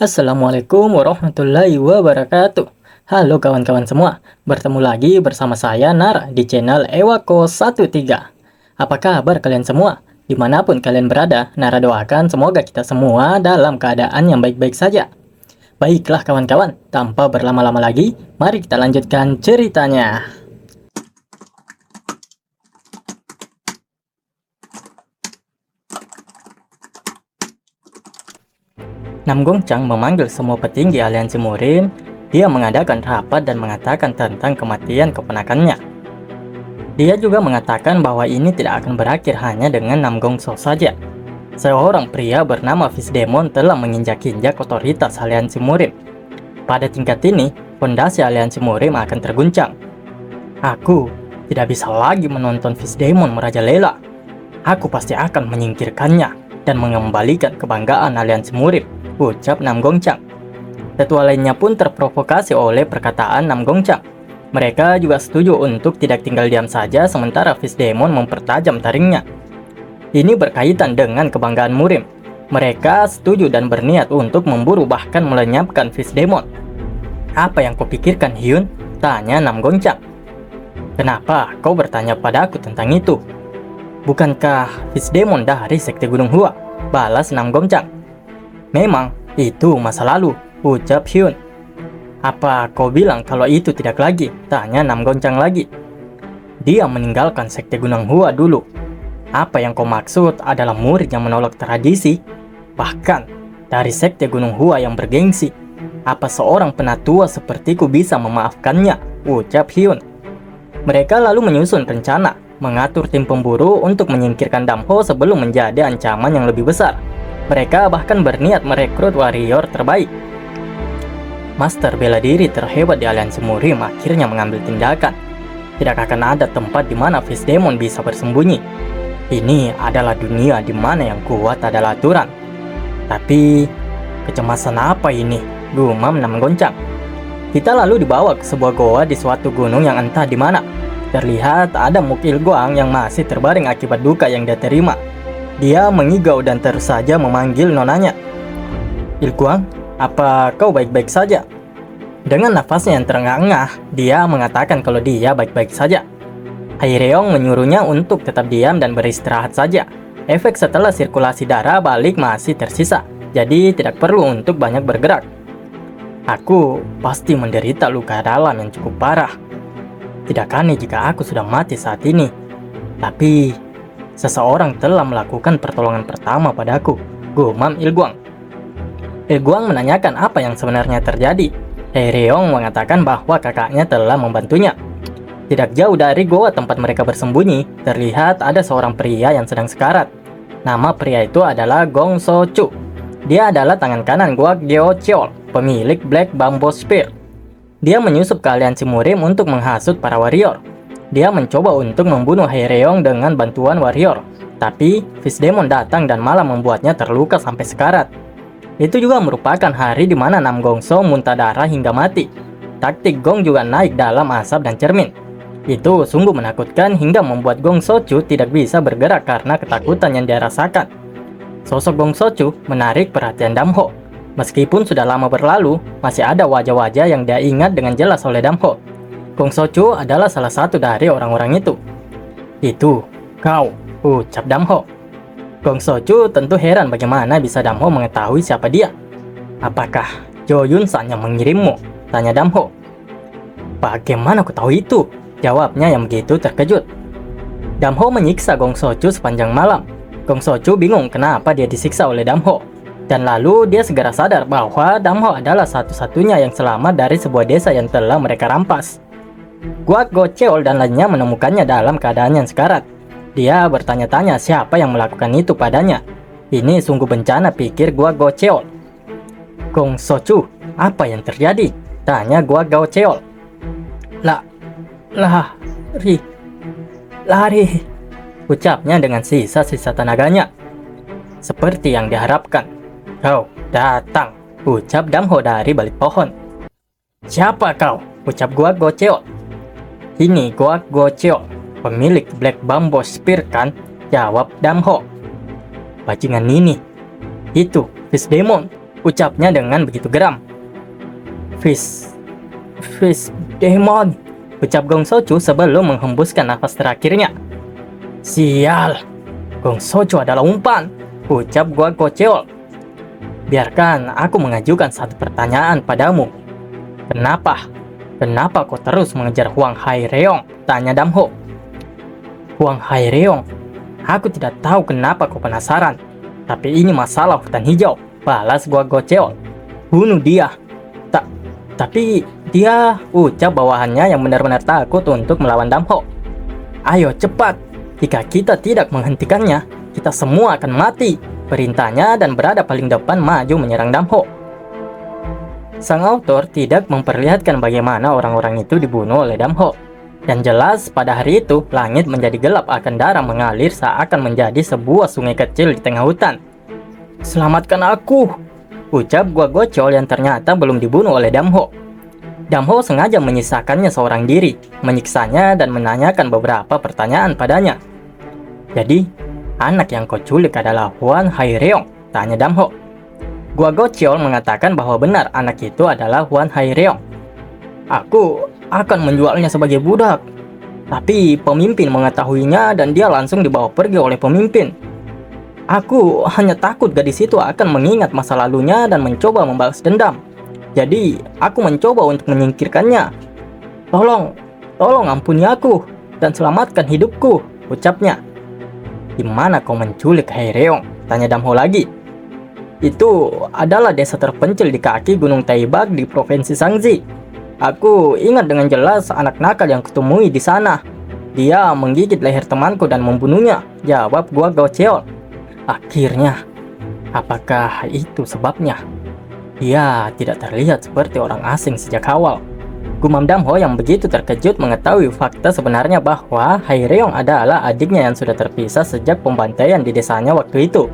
Assalamualaikum warahmatullahi wabarakatuh. Halo kawan-kawan semua, bertemu lagi bersama saya Nara di channel Ewako13. Apa kabar kalian semua? Dimanapun kalian berada, Nara doakan semoga kita semua dalam keadaan yang baik-baik saja. Baiklah kawan-kawan, tanpa berlama-lama lagi, mari kita lanjutkan ceritanya. Nam Gongchang memanggil semua petinggi aliansi Murim. Dia mengadakan rapat dan mengatakan tentang kematian keponakannya. Dia juga mengatakan bahwa ini tidak akan berakhir hanya dengan Nam Gongso saja. Seorang pria bernama Fisdemon telah menginjak-injak otoritas aliansi Murim. Pada tingkat ini, fondasi aliansi Murim akan terguncang. Aku tidak bisa lagi menonton Fisdemon merajalela. Aku pasti akan menyingkirkannya dan mengembalikan kebanggaan aliansi Murim, ucap Nam Gongchang. Tetua lainnya pun terprovokasi oleh perkataan Nam Gongchang. Mereka juga setuju untuk tidak tinggal diam saja sementara Fisdemon mempertajam taringnya. Ini berkaitan dengan kebanggaan Murim. Mereka setuju dan berniat untuk memburu bahkan melenyapkan Fisdemon. Apa yang kau pikirkan, Hyun? Tanya Nam Gongchang. Kenapa kau bertanya padaku tentang itu? Bukankah Fisdemon dari Sekte Gunung Hua? Balas Nam Gongchang. Memang itu masa lalu, ucap Hyun. Apa kau bilang kalau itu tidak lagi? Tanya Nam Gongchang lagi. Dia meninggalkan Sekte Gunung Hua dulu. Apa yang kau maksud adalah murid yang menolak tradisi? Bahkan dari Sekte Gunung Hua yang bergengsi. Apa seorang penatua sepertiku bisa memaafkannya? Ucap Hyun. Mereka lalu menyusun rencana, mengatur tim pemburu untuk menyingkirkan Damho sebelum menjadi ancaman yang lebih besar. Mereka bahkan berniat merekrut warrior terbaik. Master bela diri terhebat di aliansi Murim akhirnya mengambil tindakan. Tidak akan ada tempat di mana Fisdemon bisa bersembunyi. Ini adalah dunia di mana yang kuat adalah aturan. Tapi kecemasan apa ini? Gumam Nam Gongchang. Kita lalu dibawa ke sebuah goa di suatu gunung yang entah di mana. Terlihat ada Mukil Guang yang masih terbaring akibat duka yang dia terima. Dia mengigau dan terus saja memanggil nonanya. Ilguang, apa kau baik-baik saja? Dengan nafasnya yang terengah-engah, dia mengatakan kalau dia baik-baik saja. Haireong menyuruhnya untuk tetap diam dan beristirahat saja. Efek setelah sirkulasi darah balik masih tersisa, jadi tidak perlu untuk banyak bergerak. Aku pasti menderita luka dalam yang cukup parah. Tidak aneh jika aku sudah mati saat ini. Tapi seseorang telah melakukan pertolongan pertama padaku, gumam Ilguang. Ilguang menanyakan apa yang sebenarnya terjadi. Haireong mengatakan bahwa kakaknya telah membantunya. Tidak jauh dari goa tempat mereka bersembunyi, terlihat ada seorang pria yang sedang sekarat. Nama pria itu adalah Gong So Chu. Dia adalah tangan kanan Guak Geo Cheol, pemilik Black Bamboo Spear. Dia menyusup ke aliansi Murim untuk menghasut para warrior. Dia mencoba untuk membunuh Haireong dengan bantuan warrior, tapi Fisdemon datang dan malah membuatnya terluka sampai sekarat. Itu juga merupakan hari di mana Nam Gongso muntah darah hingga mati. Taktik Gong juga naik dalam asap dan cermin. Itu sungguh menakutkan hingga membuat Gong Sochu tidak bisa bergerak karena ketakutan yang dia rasakan. Sosok Gong Sochu menarik perhatian Damho. Meskipun sudah lama berlalu, masih ada wajah-wajah yang dia ingat dengan jelas oleh Damho. Gong Sochu adalah salah satu dari orang-orang itu. Itu, kau, ucap Damho. Gong Sochu tentu heran bagaimana bisa Damho mengetahui siapa dia. Apakah Jo Yun San yang mengirimmu? Tanya Damho. Bagaimana aku tahu itu? Jawabnya yang begitu terkejut. Damho menyiksa Gong Sochu sepanjang malam. Gong Sochu bingung kenapa dia disiksa oleh Damho. Dan lalu dia segera sadar bahwa Damho adalah satu-satunya yang selamat dari sebuah desa yang telah mereka rampas. Guak Go Cheol dan lainnya menemukannya dalam keadaan yang sekarat. Dia bertanya-tanya siapa yang melakukan itu padanya. Ini sungguh bencana, pikir Guak Go Cheol. Gong Sochu, apa yang terjadi? Tanya Guak Go Cheol. Lari, ucapnya dengan sisa-sisa tenaganya. Seperti yang diharapkan. Kau datang, ucap Damho dari balik pohon. Siapa kau? Ucap Guak Go Cheol. Ini Guak Gocheol, pemilik Black Bamboo Spear kan? Jawab Damho. Bajingan ini. Itu, Fish Demon, ucapnya dengan begitu geram. Fish Demon, ucap Gong Soju sebelum menghembuskan nafas terakhirnya. Sial, Gong Soju adalah umpan, ucap Guak Gocheol. Biarkan aku mengajukan satu pertanyaan padamu. Kenapa kau terus mengejar Huang Haireong? Tanya Damho. Huang Haireong? Aku tidak tahu kenapa kau penasaran. Tapi ini masalah hutan hijau, balas Guak Gocheol. Bunuh dia. Tapi dia, ucap bawahannya yang benar-benar takut untuk melawan Damho. Ayo cepat, jika kita tidak menghentikannya, kita semua akan mati, perintahnya dan berada paling depan maju menyerang Damho. Sang autor tidak memperlihatkan bagaimana orang-orang itu dibunuh oleh Damho. Dan jelas pada hari itu, langit menjadi gelap akan darah mengalir seakan menjadi sebuah sungai kecil di tengah hutan. Selamatkan aku, ucap Guak Gocheol yang ternyata belum dibunuh oleh Damho. Damho sengaja menyisakannya seorang diri, menyiksanya dan menanyakan beberapa pertanyaan padanya. Jadi, anak yang kau culik adalah Huang Haireong? Tanya Damho. Guak Gocheol mengatakan bahwa benar anak itu adalah Huang Haireong. Aku akan menjualnya sebagai budak. Tapi pemimpin mengetahuinya dan dia langsung dibawa pergi oleh pemimpin. Aku hanya takut gadis itu akan mengingat masa lalunya dan mencoba membalas dendam. Jadi, aku mencoba untuk menyingkirkannya. Tolong ampuni aku dan selamatkan hidupku, ucapnya. Di mana kau menculik Haireong? Tanya Damho lagi. Itu adalah desa terpencil di kaki Gunung Taibag di Provinsi Sangzi. Aku ingat dengan jelas anak nakal yang kutemui di sana. Dia menggigit leher temanku dan membunuhnya, jawab Guak Gocheol. Akhirnya, apakah itu sebabnya? Dia tidak terlihat seperti orang asing sejak awal. Gumam Damho yang begitu terkejut mengetahui fakta sebenarnya bahwa Haireong adalah adiknya yang sudah terpisah sejak pembantaian di desanya waktu itu.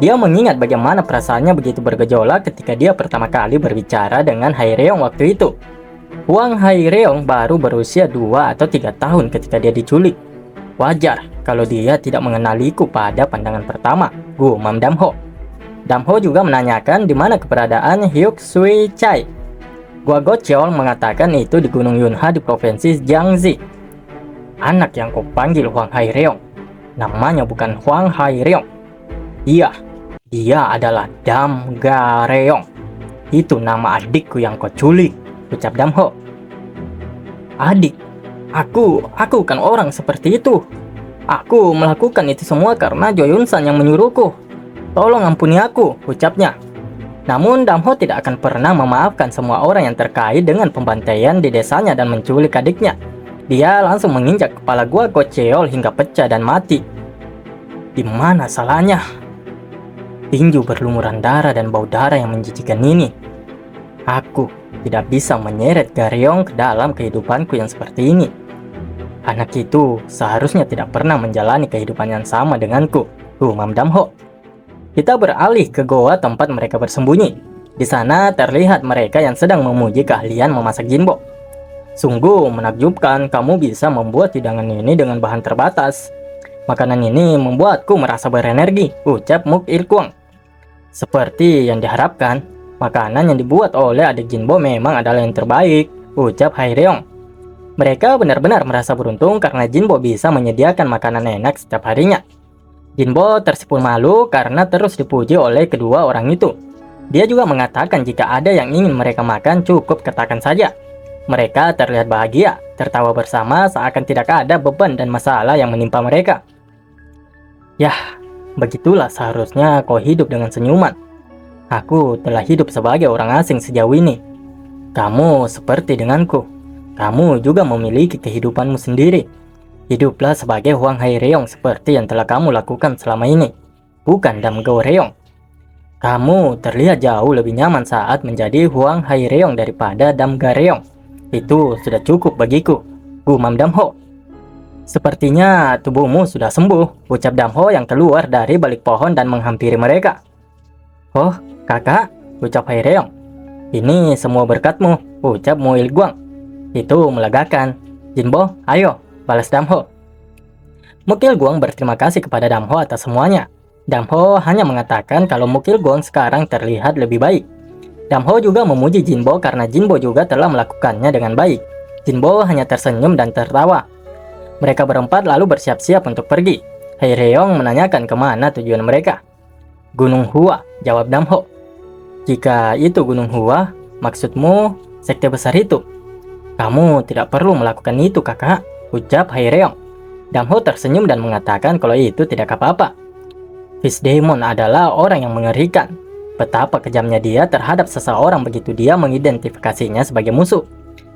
Dia mengingat bagaimana perasaannya begitu bergejolak ketika dia pertama kali berbicara dengan Haireong waktu itu. Huang Haireong baru berusia 2 atau 3 tahun ketika dia diculik. Wajar kalau dia tidak mengenaliku pada pandangan pertama, gumam Damho. Damho juga menanyakan di mana keberadaan Hyuk Sui Chai. Guak Gocheol mengatakan itu di Gunung Yunha di Provinsi Jiangxi. Anak yang kau panggil Huang Haireong, namanya bukan Huang Haireong. Dia adalah Dam Gareong. Itu nama adikku yang kau culik, ucap Damho. Adik? Aku bukan orang seperti itu. Aku melakukan itu semua karena Joyunsan yang menyuruhku. Tolong ampuni aku, ucapnya. Namun Damho tidak akan pernah memaafkan semua orang yang terkait dengan pembantaian di desanya dan menculik adiknya. Dia langsung menginjak kepala Guak Gocheol hingga pecah dan mati. Di mana salahnya? Tinju berlumuran darah dan bau darah yang menjijikan ini. Aku tidak bisa menyeret Gareong ke dalam kehidupanku yang seperti ini. Anak itu seharusnya tidak pernah menjalani kehidupan yang sama denganku, gumam Damho. Kita beralih ke goa tempat mereka bersembunyi. Di sana terlihat mereka yang sedang memuji keahlian memasak jinbo. Sungguh menakjubkan kamu bisa membuat hidangan ini dengan bahan terbatas. Makanan ini membuatku merasa berenergi, ucap Muk Il-kwang. Seperti yang diharapkan, makanan yang dibuat oleh adik Jinbo memang adalah yang terbaik, ucap Haireong. Mereka benar-benar merasa beruntung karena Jinbo bisa menyediakan makanan enak setiap harinya. Jinbo tersipu malu karena terus dipuji oleh kedua orang itu. Dia juga mengatakan jika ada yang ingin mereka makan cukup katakan saja. Mereka terlihat bahagia, tertawa bersama seakan tidak ada beban dan masalah yang menimpa mereka. Yah, begitulah seharusnya kau hidup dengan senyuman. Aku telah hidup sebagai orang asing sejauh ini. Kamu seperti denganku. Kamu juga memiliki kehidupanmu sendiri. Hiduplah sebagai Huang Haireong seperti yang telah kamu lakukan selama ini, bukan Dam Gareong. Kamu terlihat jauh lebih nyaman saat menjadi Huang Haireong daripada Dam Gareong. Itu sudah cukup bagiku, gumam Damho. Sepertinya tubuhmu sudah sembuh, ucap Damho yang keluar dari balik pohon dan menghampiri mereka. Oh, kakak, ucap Haireong. Ini semua berkatmu, ucap Mo Il-kwang. Itu melegakan. Jinbo, ayo, balas Damho. Mukil Guang berterima kasih kepada Damho atas semuanya. Damho hanya mengatakan kalau Mukil Guang sekarang terlihat lebih baik. Damho juga memuji Jinbo karena Jinbo juga telah melakukannya dengan baik. Jinbo hanya tersenyum dan tertawa. Mereka berempat lalu bersiap-siap untuk pergi. Hei Reong menanyakan kemana tujuan mereka. Gunung Hua, jawab Damho. Jika itu Gunung Hua, maksudmu sekte besar itu? Kamu tidak perlu melakukan itu, kakak, ucap Hei Reong. Damho tersenyum dan mengatakan kalau itu tidak apa-apa. Fish Demon adalah orang yang mengerikan. Betapa kejamnya dia terhadap seseorang begitu dia mengidentifikasinya sebagai musuh.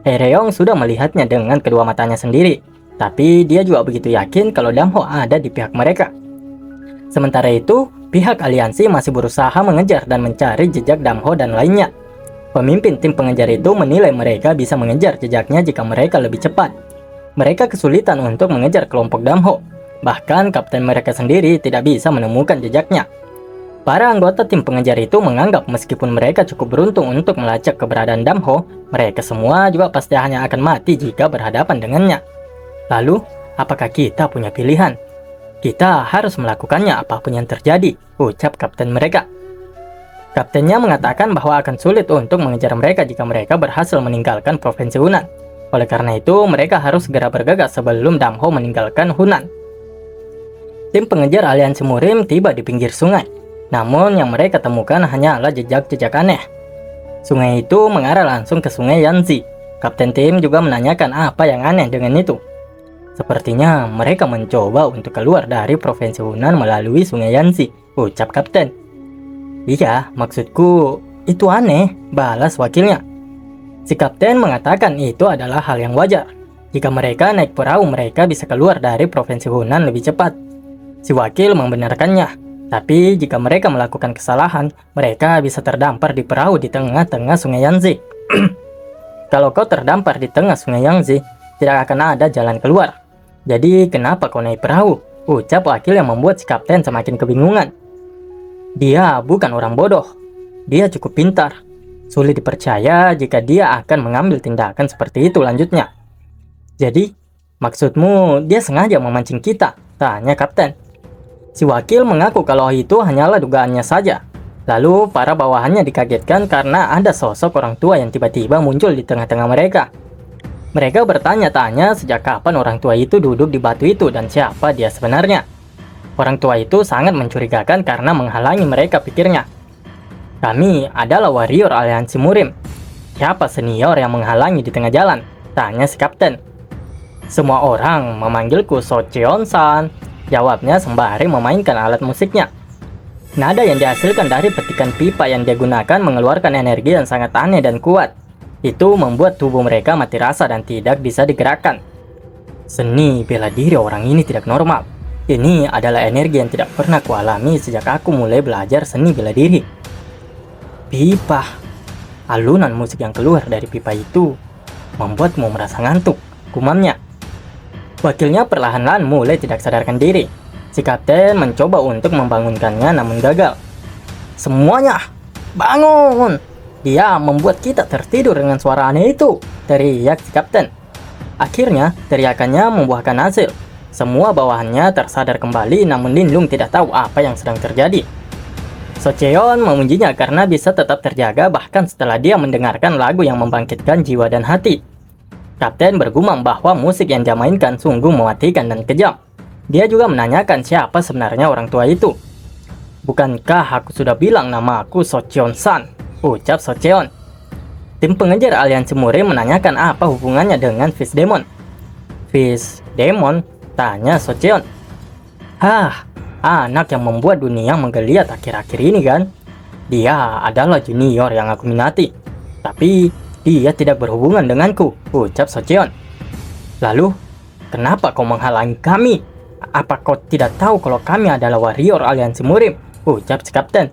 Hei Reong sudah melihatnya dengan kedua matanya sendiri, tapi dia juga begitu yakin kalau Damho ada di pihak mereka. Sementara itu, pihak aliansi masih berusaha mengejar dan mencari jejak Damho dan lainnya. Pemimpin tim pengejar itu menilai mereka bisa mengejar jejaknya jika mereka lebih cepat. Mereka kesulitan untuk mengejar kelompok Damho. Bahkan kapten mereka sendiri tidak bisa menemukan jejaknya. Para anggota tim pengejar itu menganggap meskipun mereka cukup beruntung untuk melacak keberadaan Damho, mereka semua juga pasti hanya akan mati jika berhadapan dengannya. Lalu, apakah kita punya pilihan? Kita harus melakukannya apapun yang terjadi, ucap kapten mereka. Kaptennya mengatakan bahwa akan sulit untuk mengejar mereka jika mereka berhasil meninggalkan provinsi Hunan. Oleh karena itu, mereka harus segera bergegas sebelum Damho meninggalkan Hunan. Tim pengejar aliansi Murim tiba di pinggir sungai. Namun yang mereka temukan hanyalah jejak-jejak aneh. Sungai itu mengarah langsung ke sungai Yanzi. Kapten tim juga menanyakan apa yang aneh dengan itu. Sepertinya mereka mencoba untuk keluar dari provinsi Hunan melalui sungai Yanzi, ucap kapten. Iya, maksudku itu aneh, balas wakilnya. Si kapten mengatakan itu adalah hal yang wajar. Jika mereka naik perahu, mereka bisa keluar dari provinsi Hunan lebih cepat. Si wakil membenarkannya. Tapi jika mereka melakukan kesalahan, mereka bisa terdampar di perahu di tengah-tengah sungai Yangtze. Kalau kau terdampar di tengah sungai Yangtze, tidak akan ada jalan keluar. Jadi kenapa kau naik perahu? Ucap wakil yang membuat si kapten semakin kebingungan. Dia bukan orang bodoh. Dia cukup pintar. Sulit dipercaya jika dia akan mengambil tindakan seperti itu, lanjutnya. Jadi, maksudmu dia sengaja memancing kita? Tanya kapten. Si wakil mengaku kalau itu hanyalah dugaannya saja. Lalu para bawahannya dikagetkan karena ada sosok orang tua yang tiba-tiba muncul di tengah-tengah mereka. Mereka bertanya-tanya sejak kapan orang tua itu duduk di batu itu dan siapa dia sebenarnya. Orang tua itu sangat mencurigakan karena menghalangi mereka, pikirnya. Kami adalah warrior aliansi Murim. Siapa senior yang menghalangi di tengah jalan? Tanya si kapten. Semua orang memanggilku Socheon-san, jawabnya sembari memainkan alat musiknya. Nada yang dihasilkan dari petikan pipa yang dia gunakan mengeluarkan energi yang sangat aneh dan kuat. Itu membuat tubuh mereka mati rasa dan tidak bisa digerakkan. Seni bela diri orang ini tidak normal. Ini adalah energi yang tidak pernah kualami sejak aku mulai belajar seni bela diri. Pipa. Alunan musik yang keluar dari pipa itu membuatmu merasa ngantuk, gumamnya. Wakilnya perlahan-lahan mulai tidak sadarkan diri. Si kapten mencoba untuk membangunkannya namun gagal. Semuanya, bangun! Dia membuat kita tertidur dengan suara aneh itu, teriak si kapten. Akhirnya, teriakannya membuahkan hasil. Semua bawahannya tersadar kembali namun Lin Lung tidak tahu apa yang sedang terjadi. Socheon memujinya karena bisa tetap terjaga bahkan setelah dia mendengarkan lagu yang membangkitkan jiwa dan hati. Kapten bergumam bahwa musik yang dia mainkan sungguh mematikan dan kejam. Dia juga menanyakan siapa sebenarnya orang tua itu. Bukankah aku sudah bilang nama aku Socheon-san? Ucap Socheon. Tim pengejar aliansi Murim menanyakan apa hubungannya dengan Fish Demon. Fish Demon? Tanya Socheon. Anak yang membuat dunia menggeliat akhir-akhir ini kan? Dia adalah junior yang aku minati. Tapi dia tidak berhubungan denganku, ucap Socheon. Lalu, kenapa kau menghalangi kami? Apa kau tidak tahu kalau kami adalah warrior aliansi Murim? Ucap si kapten.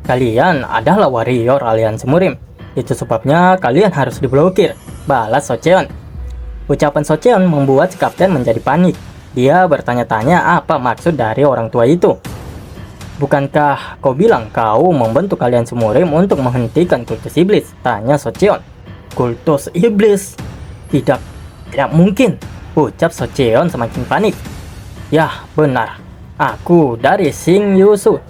Kalian adalah warrior aliansi Murim. Itu sebabnya kalian harus diblokir, balas Socheon. Ucapan Socheon membuat si kapten menjadi panik. Dia bertanya-tanya apa maksud dari orang tua itu. Bukankah kau bilang kau membentuk aliansi Murim untuk menghentikan kultus iblis? Tanya Socheon. Kultus iblis? Tidak Tidak mungkin, ucap Socheon semakin panik. Yah, benar. Aku dari Sing Yusu.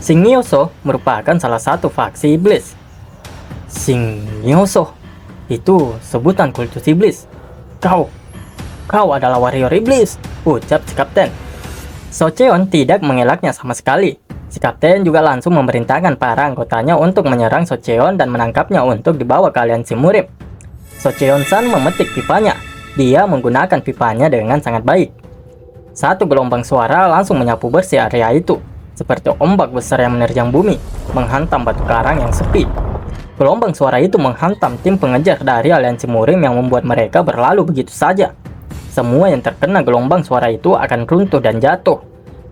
Sing Yoso merupakan salah satu faksi iblis. Sing Yoso, itu sebutan kultus iblis. Kau adalah warrior iblis, ucap si kapten. Socheon tidak mengelaknya sama sekali. Si kapten juga langsung memerintahkan para anggotanya untuk menyerang Socheon dan menangkapnya untuk dibawa ke aliansi murim. Socheon-san memetik pipanya. Dia menggunakan pipanya dengan sangat baik. Satu gelombang suara langsung menyapu bersih area itu, seperti ombak besar yang menerjang bumi, menghantam batu karang yang sepi. Gelombang suara itu menghantam tim pengejar dari aliansi murim yang membuat mereka berlalu begitu saja. Semua yang terkena gelombang suara itu akan runtuh dan jatuh.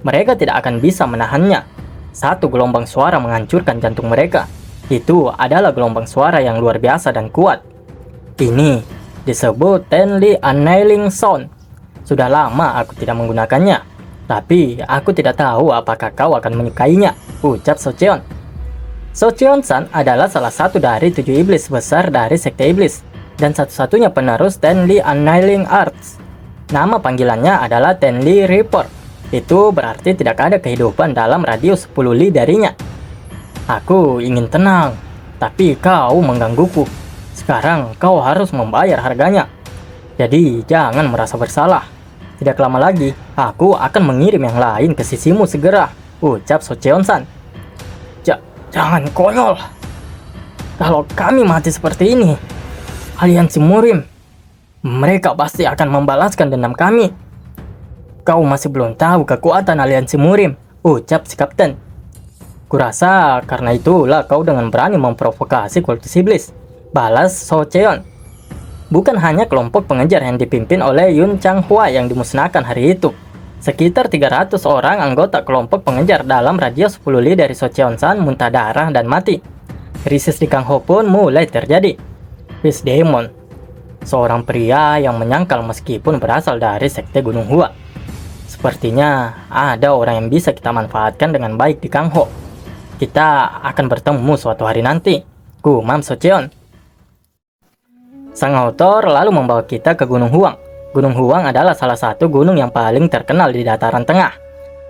Mereka tidak akan bisa menahannya. Satu gelombang suara menghancurkan jantung mereka. Itu adalah gelombang suara yang luar biasa dan kuat. Ini disebut Tenli Annihilation Sound. Sudah lama aku tidak menggunakannya, tapi aku tidak tahu apakah kau akan menyukainya, ucap Socheon. Socheon-san adalah salah satu dari 7 iblis besar dari sekte iblis, dan satu-satunya penerus Tenli Annihilation Arts. Nama panggilannya adalah Tenli Reaper. Itu berarti tidak ada kehidupan dalam radius 10 li darinya. Aku ingin tenang, tapi kau menggangguku. Sekarang kau harus membayar harganya. Jadi jangan merasa bersalah. Tidak lama lagi, aku akan mengirim yang lain ke sisimu segera, ucap Socheon-san. Jangan konyol. Kalau kami mati seperti ini, aliansi murim, mereka pasti akan membalaskan dendam kami. Kau masih belum tahu kekuatan aliansi murim, ucap si kapten. Kurasa karena itulah kau dengan berani memprovokasi kultus iblis, balas Socheon. Bukan hanya kelompok pengejar yang dipimpin oleh Yun Changhua yang dimusnahkan hari itu. Sekitar 300 orang anggota kelompok pengejar dalam radius 10 li dari Socheon-san muntah darah dan mati. Krisis di Kangho pun mulai terjadi. Beast Demon, seorang pria yang menyangkal meskipun berasal dari sekte Gunung Hua. Sepertinya ada orang yang bisa kita manfaatkan dengan baik di Kangho. Kita akan bertemu suatu hari nanti, gumam Socheon. Sang autor lalu membawa kita ke Gunung Huang. Gunung Huang adalah salah satu gunung yang paling terkenal di dataran tengah.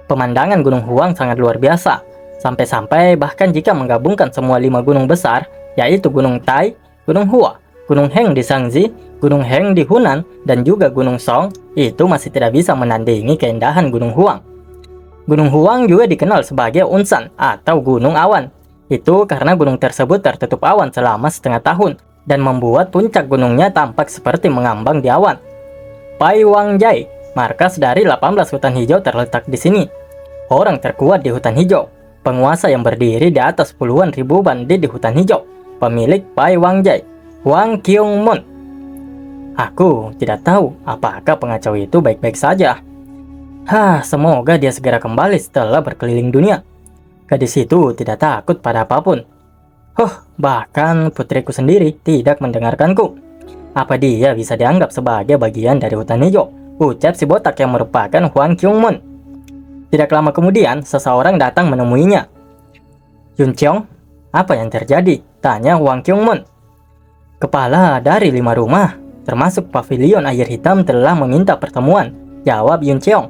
Pemandangan Gunung Huang sangat luar biasa, sampai-sampai bahkan jika menggabungkan semua 5 gunung besar, yaitu Gunung Tai, Gunung Hua, Gunung Heng di Shangji, Gunung Heng di Hunan, dan juga Gunung Song, itu masih tidak bisa menandingi keindahan Gunung Huang. Gunung Huang juga dikenal sebagai Unsan atau Gunung Awan. Itu karena gunung tersebut tertutup awan selama setengah tahun, dan membuat puncak gunungnya tampak seperti mengambang di awan. Pai Wangjai, markas dari 18 hutan hijau terletak di sini. Orang terkuat di hutan hijau, penguasa yang berdiri di atas puluhan ribu bandit di hutan hijau, pemilik Pai Wangjai, Hwang Kyung-mun. Aku tidak tahu apakah pengacau itu baik-baik saja. Semoga dia segera kembali setelah berkeliling dunia. Gadis itu tidak takut pada apapun. Bahkan putriku sendiri tidak mendengarkanku. Apa dia bisa dianggap sebagai bagian dari hutan hijau? Ucap si botak yang merupakan Hwang Kyung-mun. Tidak lama kemudian, seseorang datang menemuinya. Yun Cheong, apa yang terjadi? Tanya Hwang Kyung-mun. Kepala dari 5 rumah, termasuk pavilion air hitam telah meminta pertemuan, jawab Yun Cheong.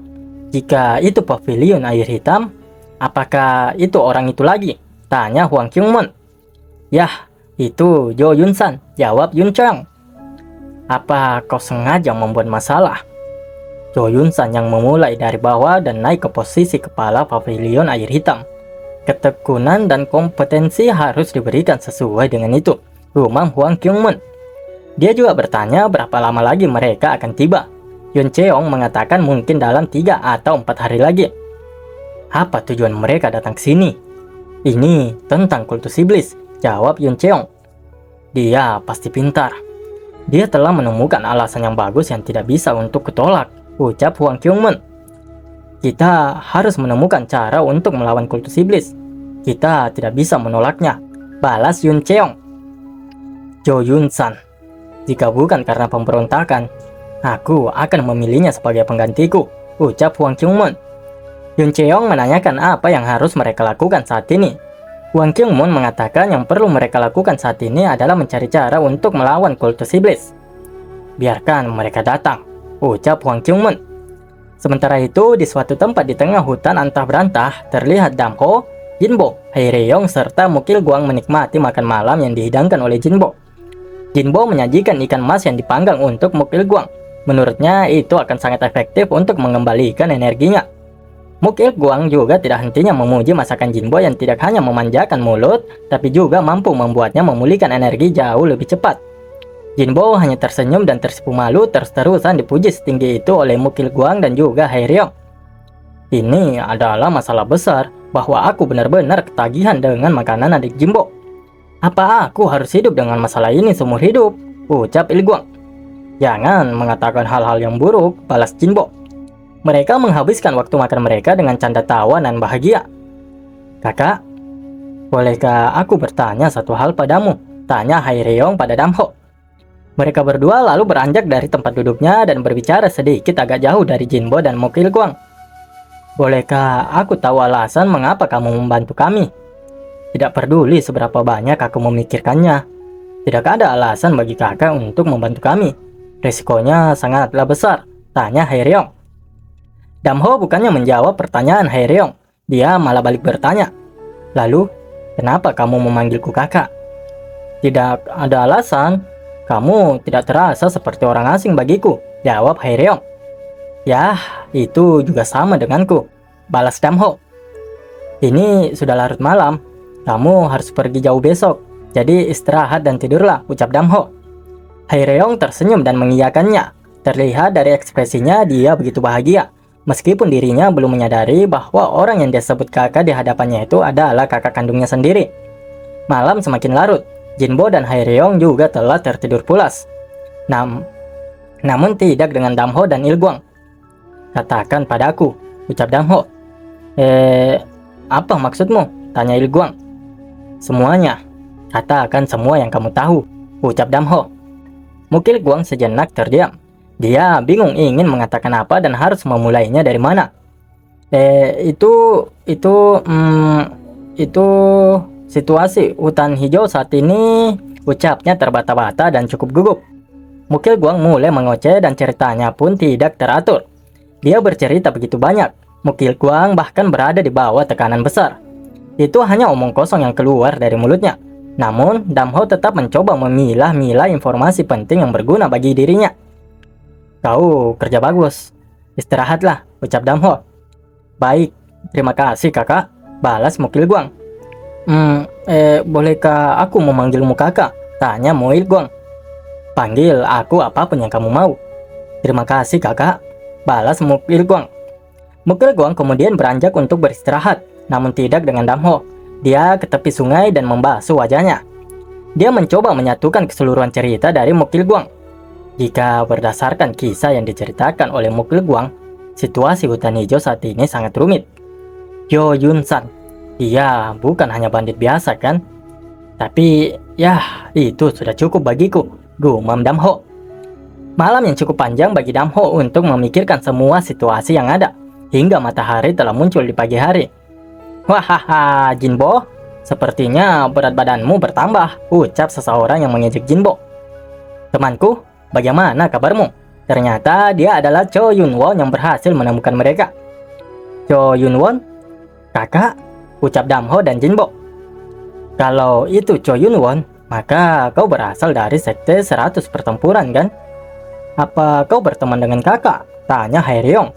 Jika itu pavilion air hitam, apakah itu orang itu lagi? Tanya Hwang Kyung-mun. Yah, itu Jo Yun-san, jawab Yun Cheong. Apa kau sengaja membuat masalah? Jo Yun-san yang memulai dari bawah dan naik ke posisi kepala pavilion air hitam. Ketekunan dan kompetensi harus diberikan sesuai dengan itu, gumam Hwang Kyung-mun. Dia juga bertanya berapa lama lagi mereka akan tiba. Yun Cheong mengatakan mungkin dalam 3 atau 4 hari lagi. Apa tujuan mereka datang ke sini? Ini tentang kultus iblis, jawab Yun Cheong. Dia pasti pintar. Dia telah menemukan alasan yang bagus yang tidak bisa untuk kutolak, ucap Hwang Kyung-mun. Kita harus menemukan cara untuk melawan kultus iblis. Kita tidak bisa menolaknya, balas Yun Cheong. Jo Yun-san, jika bukan karena pemberontakan, aku akan memilihnya sebagai penggantiku, ucap Hwang Kyung-mun. Yun Cheong menanyakan apa yang harus mereka lakukan saat ini. Hwang Kyung-mun mengatakan yang perlu mereka lakukan saat ini adalah mencari cara untuk melawan kultus iblis. biarkan mereka datang, ucap Huang Qingmen. Sementara itu, di suatu tempat di tengah hutan antah berantah, terlihat Damho, Jinbo, Haireyong, serta Mukil Guang menikmati makan malam yang dihidangkan oleh Jinbo. Jinbo menyajikan ikan mas yang dipanggang untuk Mukil Guang. Menurutnya, itu akan sangat efektif untuk mengembalikan energinya. Mukil Guang juga tidak hentinya memuji masakan Jinbo yang tidak hanya memanjakan mulut, tapi juga mampu membuatnya memulihkan energi jauh lebih cepat. Jinbo hanya tersenyum dan tersipu malu terus-terusan dipuji setinggi itu oleh Mukil Guang dan juga Haireyong. Ini adalah masalah besar, bahwa aku benar-benar ketagihan dengan makanan adik Jinbo. Apa aku harus hidup dengan masalah ini seumur hidup? Ucap Il Guang. Jangan mengatakan hal-hal yang buruk, balas Jinbo. Mereka menghabiskan waktu makan mereka dengan canda tawa dan bahagia. Kakak, bolehkah aku bertanya satu hal padamu? Tanya Haireyong pada Damho. Mereka berdua lalu beranjak dari tempat duduknya dan berbicara sedikit agak jauh dari Jinbo dan Mukil Guang. Bolehkah aku tahu alasan mengapa kamu membantu kami? Tidak peduli seberapa banyak aku memikirkannya. Tidak ada alasan bagi kakak untuk membantu kami. Risikonya sangatlah besar, tanya Haireyong. Damho bukannya menjawab pertanyaan Haireyong, dia malah balik bertanya. Lalu, kenapa kamu memanggilku kakak? Tidak ada alasan, kamu tidak terasa seperti orang asing bagiku, jawab Haireyong. Yah, itu juga sama denganku, balas Damho. Ini sudah larut malam, kamu harus pergi jauh besok, jadi istirahat dan tidurlah, ucap Damho. Haireyong tersenyum dan mengiyakannya. Terlihat dari ekspresinya dia begitu bahagia. Meskipun dirinya belum menyadari bahwa orang yang dia sebut kakak di hadapannya itu adalah kakak kandungnya sendiri. Malam semakin larut, Jinbo dan Haireyong juga telah tertidur pulas. Namun tidak dengan Damho dan Il Guang. Katakan padaku, ucap Damho. Apa maksudmu? Tanya Il Guang. Semuanya, katakan semua yang kamu tahu, ucap Damho. Mukil Guang sejenak terdiam. Dia bingung ingin mengatakan apa dan harus memulainya dari mana. Itu situasi hutan hijau saat ini, ucapnya terbata-bata dan cukup gugup. Mukil Guang mulai mengoceh dan ceritanya pun tidak teratur. Dia bercerita begitu banyak. Mukil Guang bahkan berada di bawah tekanan besar. Itu hanya omong kosong yang keluar dari mulutnya. Namun, Damho tetap mencoba memilah-milah informasi penting yang berguna bagi dirinya. Kau kerja bagus. Istirahatlah, ucap Damho. Baik, terima kasih kakak, balas Mukil Guang. Bolehkah aku memanggilmu kakak? Tanya Mukil Guang. Panggil aku apapun yang kamu mau. Terima kasih kakak, balas Mukil Guang. Mukil Guang kemudian beranjak untuk beristirahat, namun tidak dengan Damho. Dia ke tepi sungai dan membasuh wajahnya. Dia mencoba menyatukan keseluruhan cerita dari Mukil Guang. Jika berdasarkan kisah yang diceritakan oleh Mukil Guang, situasi hutan hijau saat ini sangat rumit. Yo Yun San, dia bukan hanya bandit biasa kan? Tapi, ya itu sudah cukup bagiku, gumam Damho. Malam yang cukup panjang bagi Damho untuk memikirkan semua situasi yang ada, hingga matahari telah muncul di pagi hari. Wahaha, Jinbo, sepertinya berat badanmu bertambah, ucap seseorang yang mengejek Jinbo. Temanku, bagaimana kabarmu? Ternyata dia adalah Cho Yunwon yang berhasil menemukan mereka. Cho Yunwon? Kakak? Ucap Damho dan Jinbo. Kalau itu Cho Yunwon, maka kau berasal dari sekte 100 pertempuran kan? Apa kau berteman dengan kakak? Tanya Haireyong.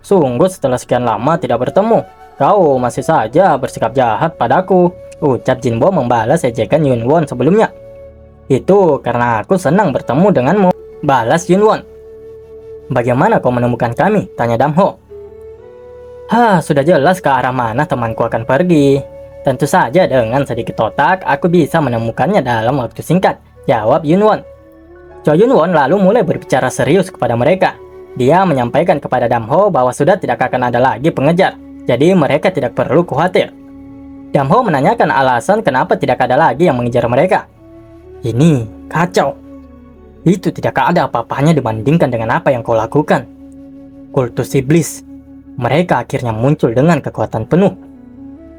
Sungguh setelah sekian lama tidak bertemu, kau masih saja bersikap jahat padaku, ucap Jinbo membalas ejekan Yunwon sebelumnya. Itu karena aku senang bertemu denganmu, balas Yunwon. Bagaimana kau menemukan kami? Tanya Damho. Sudah jelas ke arah mana temanku akan pergi. Tentu saja dengan sedikit otak, aku bisa menemukannya dalam waktu singkat, jawab Yunwon. Cho Yunwon lalu mulai berbicara serius kepada mereka. Dia menyampaikan kepada Damho bahwa sudah tidak akan ada lagi pengejar, jadi mereka tidak perlu khawatir. Damho menanyakan alasan kenapa tidak ada lagi yang mengejar mereka. Ini kacau. Itu tidak ada apa-apanya dibandingkan dengan apa yang kau lakukan. Kultus iblis. Mereka akhirnya muncul dengan kekuatan penuh.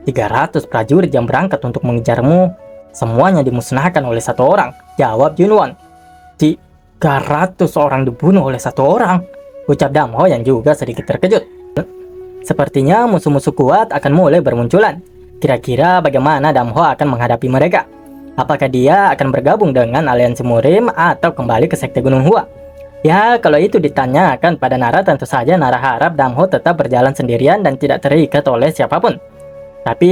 300 prajurit yang berangkat untuk mengejarmu, semuanya dimusnahkan oleh satu orang, jawab Yunwon. 300 orang dibunuh oleh satu orang, ucap Damho yang juga sedikit terkejut. Sepertinya musuh-musuh kuat akan mulai bermunculan. Kira-kira bagaimana Damho akan menghadapi mereka? Apakah dia akan bergabung dengan aliansi Murim atau kembali ke Sekte Gunung Hua? Ya, kalau itu ditanyakan pada Nara, tentu saja Nara harap Damho tetap berjalan sendirian dan tidak terikat oleh siapapun. Tapi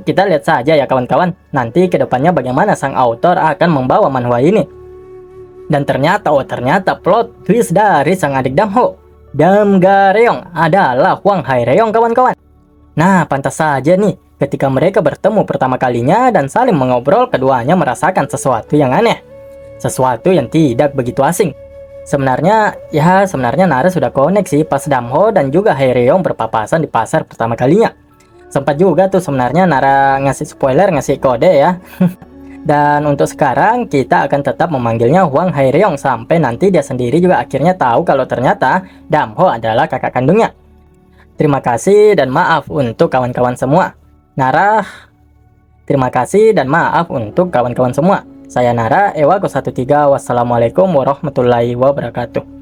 kita lihat saja ya kawan-kawan, nanti kedepannya bagaimana sang autor akan membawa manhwa ini. Dan ternyata plot twist dari sang adik Damho, Damgareong, adalah Hwang Haereong kawan-kawan. Nah, pantas saja nih, ketika mereka bertemu pertama kalinya dan saling mengobrol, keduanya merasakan sesuatu yang aneh. Sesuatu yang tidak begitu asing. Sebenarnya Nara sudah koneksi pas Damho dan juga Haereong berpapasan di pasar pertama kalinya. Sempat juga tuh sebenarnya Nara ngasih spoiler, ngasih kode ya. Dan untuk sekarang kita akan tetap memanggilnya Hwang Haereong sampai nanti dia sendiri juga akhirnya tahu kalau ternyata Damho adalah kakak kandungnya. Terima kasih dan maaf untuk kawan-kawan semua. Terima kasih dan maaf untuk kawan-kawan semua. Saya Nara, Ewa 13. Wassalamualaikum warahmatullahi wabarakatuh.